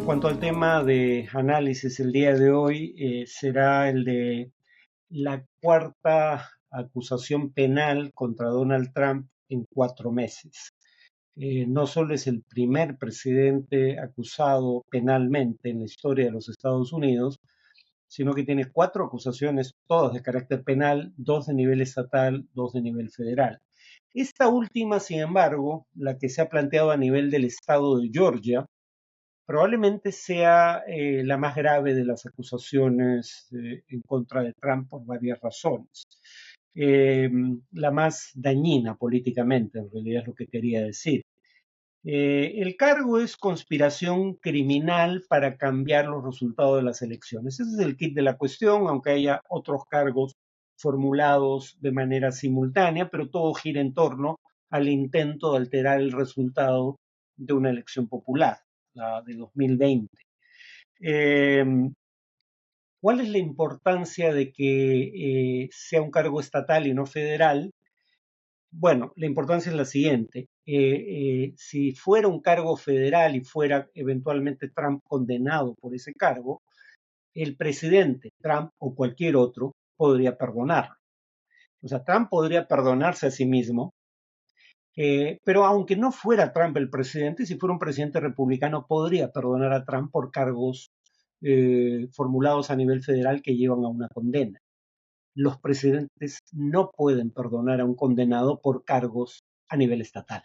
En cuanto al tema de análisis el día de hoy, será el de la cuarta acusación penal contra Donald Trump en 4 meses. No solo es el primer presidente acusado penalmente en la historia de los Estados Unidos, sino que tiene 4 acusaciones, todas de carácter penal, 2 de nivel estatal, 2 de nivel federal. Esta última, sin embargo, la que se ha planteado a nivel del estado de Georgia, probablemente sea la más grave de las acusaciones en contra de Trump por varias razones. La más dañina políticamente, en realidad es lo que quería decir. El cargo es conspiración criminal para cambiar los resultados de las elecciones. Ese es el kit de la cuestión, aunque haya otros cargos formulados de manera simultánea, pero todo gira en torno al intento de alterar el resultado de una elección popular, la de 2020. Eh, ¿Cuál es la importancia de que sea un cargo estatal y no federal? Bueno, la importancia es la siguiente. Si fuera un cargo federal y fuera eventualmente Trump condenado por ese cargo, el presidente Trump o cualquier otro podría perdonarlo. O sea, Trump podría perdonarse a sí mismo, pero aunque no fuera Trump el presidente, si fuera un presidente republicano, podría perdonar a Trump por cargos formulados a nivel federal que llevan a una condena. Los presidentes no pueden perdonar a un condenado por cargos a nivel estatal.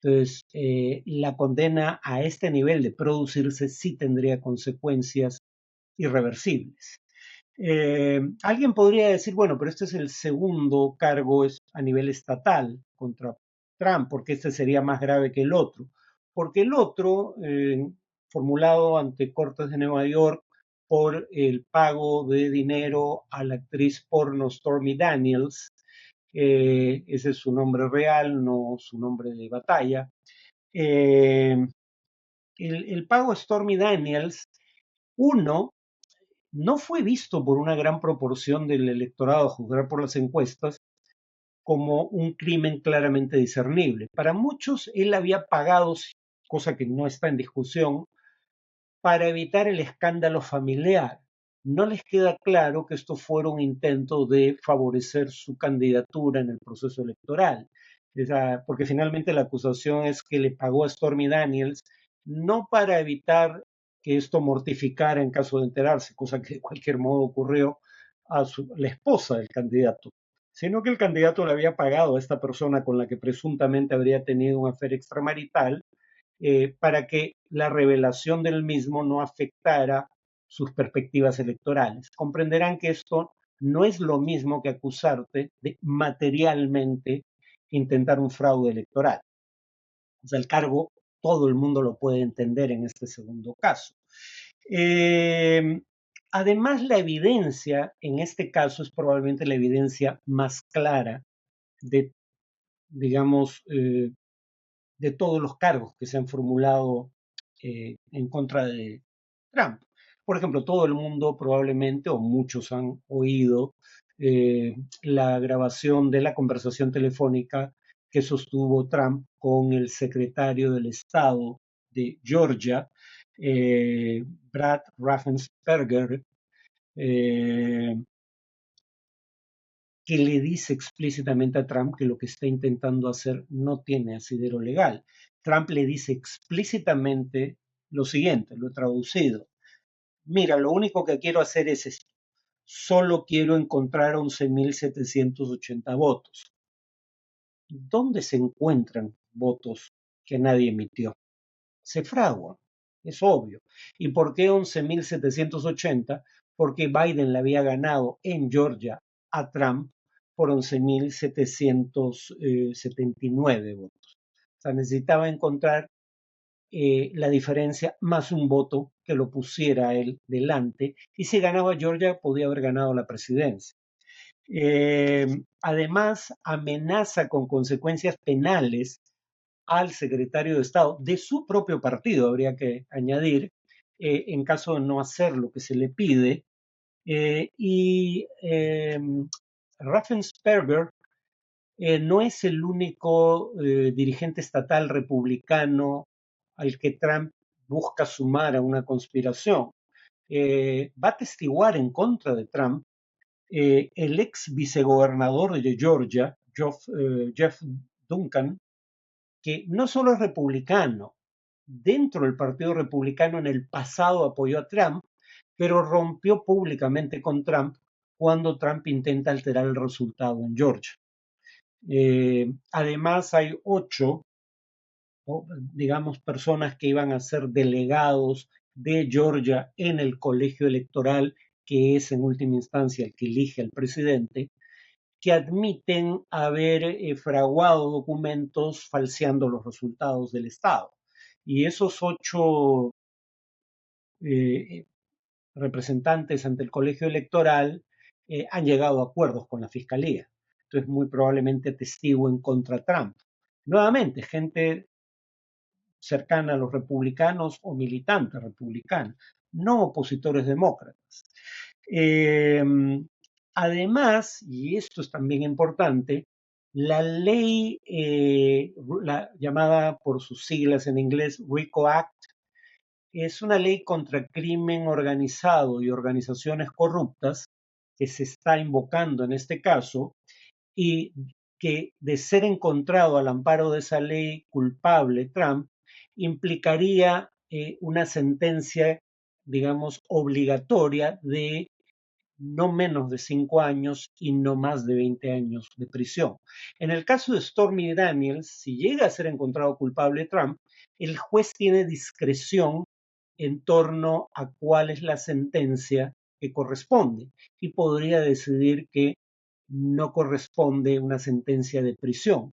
Entonces, la condena a este nivel de producirse sí tendría consecuencias irreversibles. Alguien podría decir, bueno, pero este es el segundo cargo a nivel estatal contra Trump, porque este sería más grave que el otro. Porque el otro, formulado ante Cortes de Nueva York por el pago de dinero a la actriz porno Stormy Daniels, ese es su nombre real, no su nombre de batalla. Eh, el pago a Stormy Daniels, uno, no fue visto por una gran proporción del electorado, a juzgar por las encuestas, como un crimen claramente discernible. Para muchos, él había pagado, cosa que no está en discusión, para evitar el escándalo familiar. No les queda claro que esto fuera un intento de favorecer su candidatura en el proceso electoral, porque finalmente la acusación es que le pagó a Stormy Daniels no para evitar que esto mortificara en caso de enterarse, cosa que de cualquier modo ocurrió a la esposa del candidato, sino que el candidato le había pagado a esta persona con la que presuntamente habría tenido un affair extramarital, para que la revelación del mismo no afectara sus perspectivas electorales. Comprenderán que esto no es lo mismo que acusarte de materialmente intentar un fraude electoral. O sea, el cargo todo el mundo lo puede entender en este segundo caso. Eh, Además, la evidencia en este caso es probablemente la evidencia más clara de, digamos, de todos los cargos que se han formulado en contra de Trump. Por ejemplo, todo el mundo probablemente, o muchos han oído la grabación de la conversación telefónica que sostuvo Trump con el secretario del Estado de Georgia, Brad Raffensperger, eh, que le dice explícitamente a Trump que lo que está intentando hacer no tiene asidero legal. Trump le dice explícitamente lo siguiente, lo he traducido. Mira, lo único que quiero hacer es esto. Solo quiero encontrar 11.780 votos. ¿Dónde se encuentran votos que nadie emitió? Se fraguan, es obvio. ¿Y por qué 11.780? Porque Biden le había ganado en Georgia a Trump por 11.779 votos. O sea, necesitaba encontrar la diferencia más un voto que lo pusiera a él delante. Y si ganaba Georgia, podía haber ganado la presidencia. Además, amenaza con consecuencias penales al secretario de Estado de su propio partido, habría que añadir, en caso de no hacer lo que se le pide. Y Raffensperger no es el único dirigente estatal republicano al que Trump busca sumar a una conspiración, va a testiguar en contra de Trump el ex vicegobernador de Georgia, Jeff Duncan, que no solo es republicano, dentro del Partido Republicano en el pasado apoyó a Trump, pero rompió públicamente con Trump cuando Trump intenta alterar el resultado en Georgia. Además, hay 8, digamos, personas que iban a ser delegados de Georgia en el colegio electoral, que es en última instancia el que elige al presidente, que admiten haber fraguado documentos falseando los resultados del Estado. Y esos 8 eh, representantes ante el colegio electoral han llegado a acuerdos con la fiscalía. Entonces, muy probablemente testiguen contra Trump. Nuevamente, gente cercana a los republicanos o militantes republicanos, no opositores demócratas. Eh, Además, y esto es también importante, la ley, la llamada por sus siglas en inglés RICO Act, es una ley contra crimen organizado y organizaciones corruptas que se está invocando en este caso y que de ser encontrado al amparo de esa ley culpable Trump implicaría una sentencia, digamos, obligatoria de no menos de 5 años y no más de 20 años de prisión. En el caso de Stormy Daniels, si llega a ser encontrado culpable Trump, el juez tiene discreción en torno a cuál es la sentencia que corresponde y podría decidir que no corresponde una sentencia de prisión.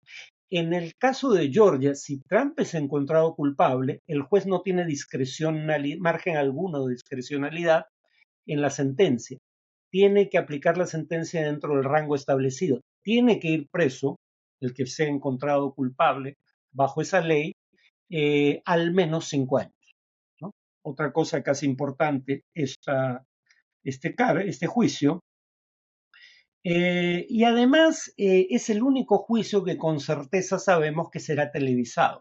En el caso de Georgia, si Trump es encontrado culpable, el juez no tiene margen alguno de discrecionalidad en la sentencia. Tiene que aplicar la sentencia dentro del rango establecido. Tiene que ir preso el que sea encontrado culpable bajo esa ley al menos 5 años, ¿no? Otra cosa casi importante, este juicio, y además es el único juicio que con certeza sabemos que será televisado.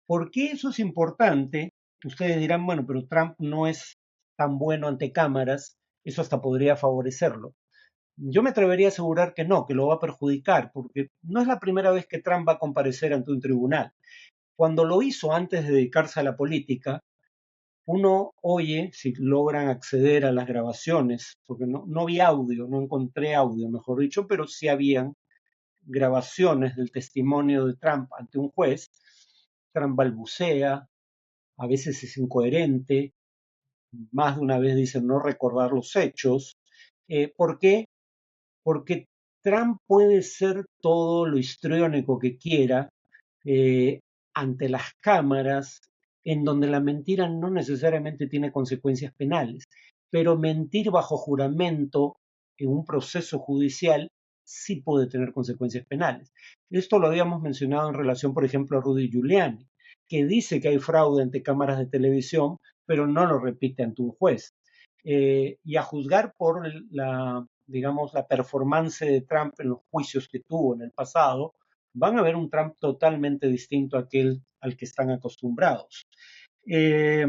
¿Por qué eso es importante? Ustedes dirán, bueno, pero Trump no es tan bueno ante cámaras, eso hasta podría favorecerlo. Yo me atrevería a asegurar que no, que lo va a perjudicar, porque no es la primera vez que Trump va a comparecer ante un tribunal. Cuando lo hizo antes de dedicarse a la política, uno oye, si logran acceder a las grabaciones, porque no vi audio, no encontré audio, mejor dicho, pero sí habían grabaciones del testimonio de Trump ante un juez. Trump balbucea, a veces es incoherente, más de una vez dice no recordar los hechos. ¿Por qué? Porque Trump puede ser todo lo histriónico que quiera eh, ante las cámaras, en donde la mentira no necesariamente tiene consecuencias penales, pero mentir bajo juramento en un proceso judicial sí puede tener consecuencias penales. Esto lo habíamos mencionado en relación, por ejemplo, a Rudy Giuliani, que dice que hay fraude ante cámaras de televisión, pero no lo repite ante un juez. Y a juzgar por digamos, la performance de Trump en los juicios que tuvo en el pasado, van a ver un Trump totalmente distinto a aquel al que están acostumbrados. Eh,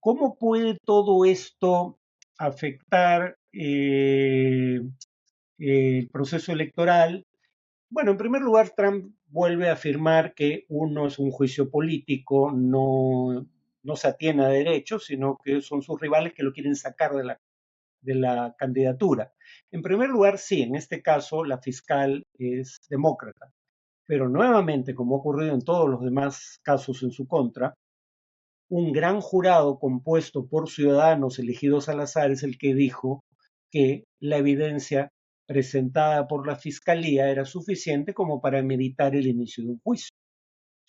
¿Cómo puede todo esto afectar el proceso electoral? Bueno, en primer lugar, Trump vuelve a afirmar que uno es un juicio político, no se atiene a derechos, sino que son sus rivales que lo quieren sacar de la candidatura. En primer lugar, sí, en este caso la fiscal es demócrata, pero nuevamente, como ha ocurrido en todos los demás casos en su contra, un gran jurado compuesto por ciudadanos elegidos al azar es el que dijo que la evidencia presentada por la fiscalía era suficiente como para meditar el inicio de un juicio,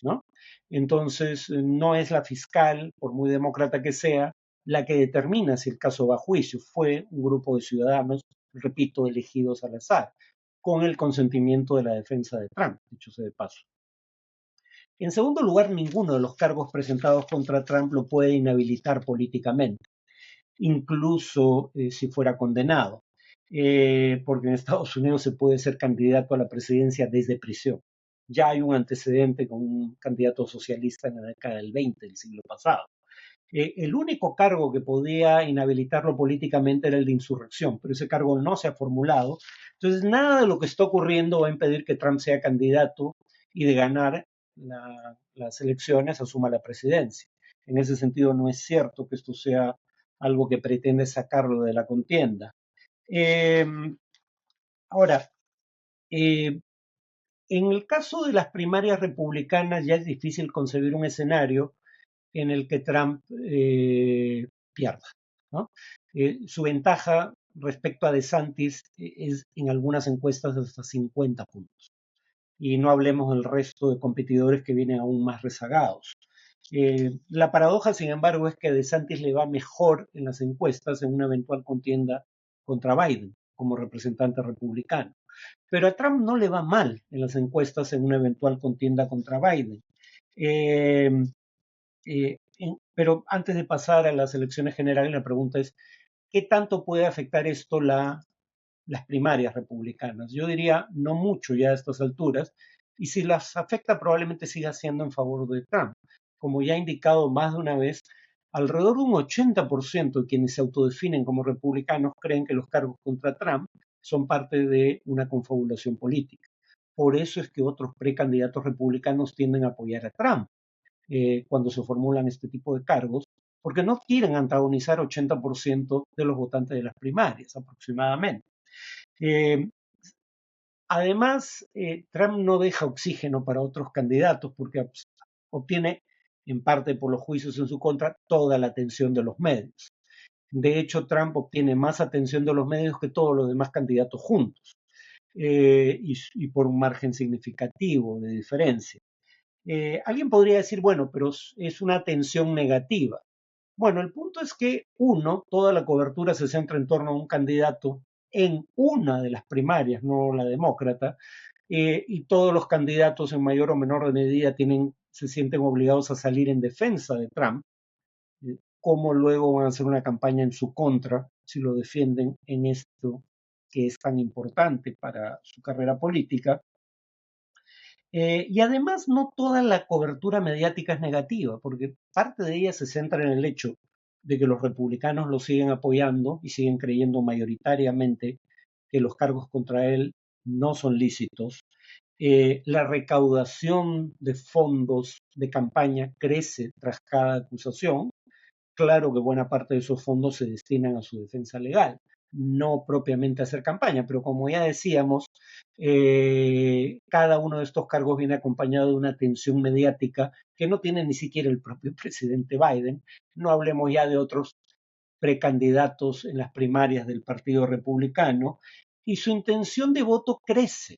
¿no? Entonces, no es la fiscal, por muy demócrata que sea, la que determina si el caso va a juicio. Fue un grupo de ciudadanos, repito, elegidos al azar, con el consentimiento de la defensa de Trump, dicho sea de paso. En segundo lugar, ninguno de los cargos presentados contra Trump lo puede inhabilitar políticamente, incluso si fuera condenado, porque en Estados Unidos se puede ser candidato a la presidencia desde prisión. Ya hay un antecedente con un candidato socialista en la década del 20 del siglo pasado. El único cargo que podía inhabilitarlo políticamente era el de insurrección, pero ese cargo no se ha formulado. Entonces, nada de lo que está ocurriendo va a impedir que Trump sea candidato y de ganar las elecciones asuma la presidencia. En ese sentido, no es cierto que esto sea algo que pretende sacarlo de la contienda. Eh, ahora, eh, en el caso de las primarias republicanas ya es difícil concebir un escenario en el que Trump pierda, ¿no? Su ventaja respecto a DeSantis es en algunas encuestas de hasta 50 puntos. Y no hablemos del resto de competidores que vienen aún más rezagados. La paradoja, sin embargo, es que a DeSantis le va mejor en las encuestas en una eventual contienda contra Biden como representante republicano. Pero a Trump no le va mal en las encuestas en una eventual contienda contra Biden. Eh, pero antes de pasar a las elecciones generales, la pregunta es, ¿qué tanto puede afectar esto las primarias republicanas? Yo diría no mucho ya a estas alturas, y si las afecta probablemente siga siendo en favor de Trump. Como ya he indicado más de una vez, alrededor de un 80% de quienes se autodefinen como republicanos creen que los cargos contra Trump son parte de una confabulación política. Por eso es que otros precandidatos republicanos tienden a apoyar a Trump cuando se formulan este tipo de cargos, porque no quieren antagonizar 80% de los votantes de las primarias aproximadamente. Eh, Además, Trump no deja oxígeno para otros candidatos porque obtiene, en parte por los juicios en su contra, toda la atención de los medios. De hecho, Trump obtiene más atención de los medios que todos los demás candidatos juntos, y por un margen significativo de diferencia. Alguien podría decir, bueno, pero es una atención negativa. Bueno, el punto es que, uno, toda la cobertura se centra en torno a un candidato en una de las primarias, no la demócrata, y todos los candidatos en mayor o menor medida se sienten obligados a salir en defensa de Trump. ¿Cómo luego van a hacer una campaña en su contra si lo defienden en esto que es tan importante para su carrera política? Y además no toda la cobertura mediática es negativa, porque parte de ella se centra en el hecho de que los republicanos lo siguen apoyando y siguen creyendo mayoritariamente que los cargos contra él no son lícitos. La recaudación de fondos de campaña crece tras cada acusación. Claro que buena parte de esos fondos se destinan a su defensa legal, no propiamente a hacer campaña, pero como ya decíamos, cada uno de estos cargos viene acompañado de una atención mediática que no tiene ni siquiera el propio presidente Biden. No hablemos ya de otros precandidatos en las primarias del Partido Republicano, y su intención de voto crece.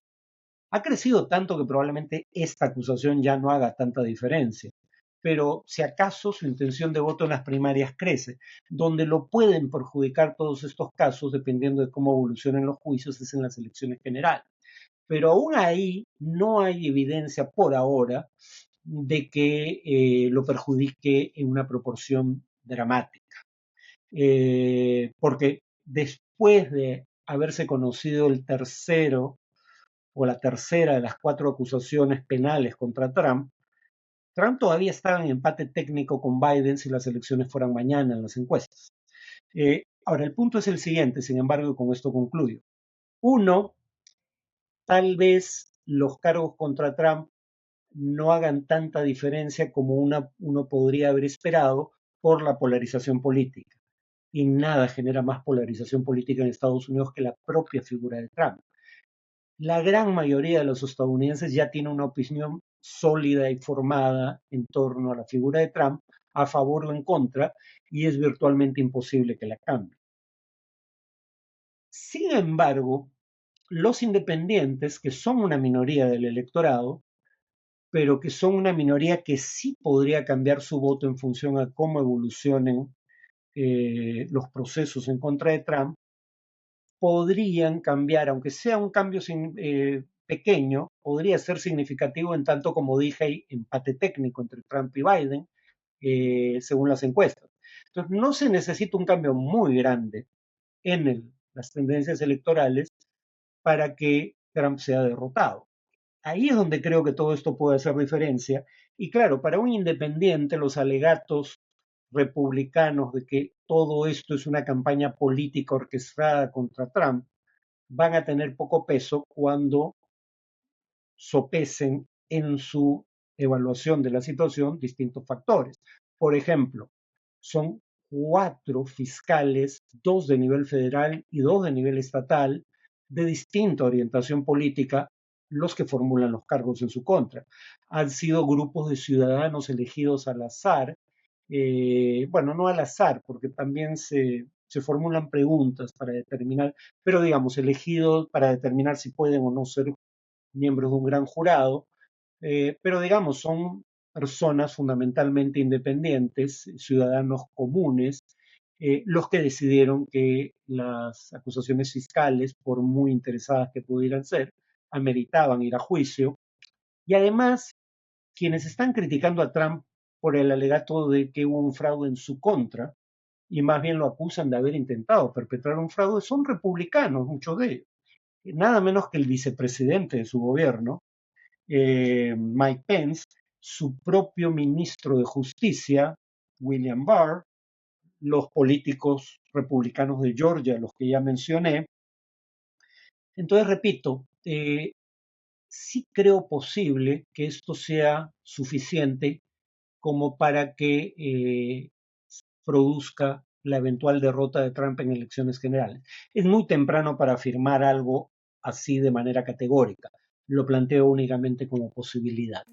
Ha crecido tanto que probablemente esta acusación ya no haga tanta diferencia, pero si acaso su intención de voto en las primarias crece. Donde lo pueden perjudicar todos estos casos, dependiendo de cómo evolucionen los juicios, es en las elecciones generales. Pero aún ahí no hay evidencia por ahora de que lo perjudique en una proporción dramática. Porque después de haberse conocido el tercero o la tercera de las cuatro acusaciones penales contra Trump, Trump todavía estaba en empate técnico con Biden si las elecciones fueran mañana en las encuestas. Ahora, el punto es el siguiente, sin embargo, y con esto concluyo. Uno, tal vez los cargos contra Trump no hagan tanta diferencia como uno podría haber esperado por la polarización política. Y nada genera más polarización política en Estados Unidos que la propia figura de Trump. La gran mayoría de los estadounidenses ya tiene una opinión sólida y formada en torno a la figura de Trump, a favor o en contra, y es virtualmente imposible que la cambie. Sin embargo, los independientes, que son una minoría del electorado, pero que son una minoría que sí podría cambiar su voto en función a cómo evolucionen los procesos en contra de Trump, podrían cambiar, aunque sea un cambio pequeño, podría ser significativo en tanto, como dije, hay empate técnico entre Trump y Biden, según las encuestas. Entonces, no se necesita un cambio muy grande en las tendencias electorales para que Trump sea derrotado. Ahí es donde creo que todo esto puede hacer diferencia. Y claro, para un independiente, los alegatos republicanos de que todo esto es una campaña política orquestada contra Trump, van a tener poco peso cuando sopesen en su evaluación de la situación distintos factores. Por ejemplo, son 4 fiscales, 2 de nivel federal y 2 de nivel estatal, de distinta orientación política, los que formulan los cargos en su contra. Han sido grupos de ciudadanos elegidos al azar, bueno, no al azar, porque también se formulan preguntas para determinar, pero digamos, elegidos para determinar si pueden o no ser miembros de un gran jurado, pero digamos, son personas fundamentalmente independientes, ciudadanos comunes, los que decidieron que las acusaciones fiscales, por muy interesadas que pudieran ser, ameritaban ir a juicio. Y además, quienes están criticando a Trump por el alegato de que hubo un fraude en su contra, y más bien lo acusan de haber intentado perpetrar un fraude, son republicanos, muchos de ellos. Nada menos que el vicepresidente de su gobierno, Mike Pence, su propio ministro de Justicia, William Barr, los políticos republicanos de Georgia, los que ya mencioné. Entonces, repito, sí creo posible que esto sea suficiente como para que produzca la eventual derrota de Trump en elecciones generales. Es muy temprano para afirmar algo así de manera categórica. Lo planteo únicamente como posibilidad.